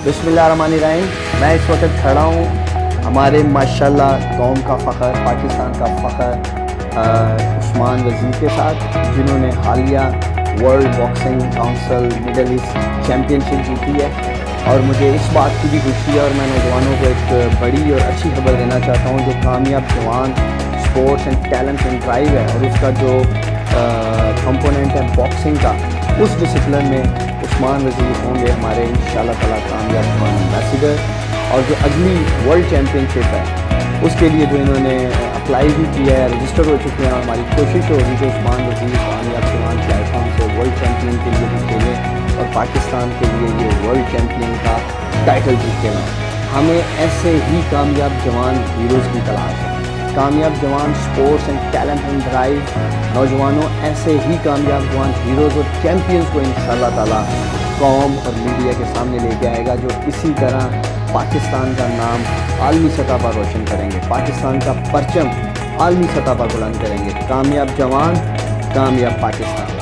बिस्मिल्लाहिर्रहमानिर्रहीम। मैं इस वक्त खड़ा हूँ हमारे माशाल्लाह कौम का फ़ख्र, पाकिस्तान का फ़ख्र उस्मान वज़ीर के साथ, जिन्होंने हालिया world boxing council middle east championship जीती है। और मुझे इस बात की भी खुशी है और मैं नौजवानों को एक बड़ी और अच्छी खबर देना चाहता हूँ। जो कामयाब जवान sports and talent and drive है और उसका जो कंपोनेंट है बॉक्सिंग का, उस डिसिप्लिन में उस्मान वज़ीर होंगे हमारे इंशाअल्लाह ताला कामयाब जवान एम्बेसडर। और जो अगली वर्ल्ड चैम्पियनशिप है उसके लिए जो इन्होंने अप्लाई भी किया है, रजिस्टर हो चुके हैं। हमारी कोशिश होगी कि उस्मान वज़ीर कामयाब जवान प्लेटफॉर्म से वर्ल्ड चैम्पियन के लिए भी खेलें और पाकिस्तान के लिए ये वर्ल्ड चैम्पियन का टाइटल जीते हैं। हमें ऐसे ही कामयाब जवान हीरोज़ की तलाश है। कामयाब जवान sports and talent and drive नौजवानों, ऐसे ही कामयाब जवान हीरोज़ और चैम्पियंस को इंशाअल्लाह ताला कौम और मीडिया के सामने लेके आएगा, जो इसी तरह पाकिस्तान का नाम आलमी सतह पर रोशन करेंगे, पाकिस्तान का परचम आलमी सतह पर बुलंद करेंगे। कामयाब जवान, कामयाब पाकिस्तान।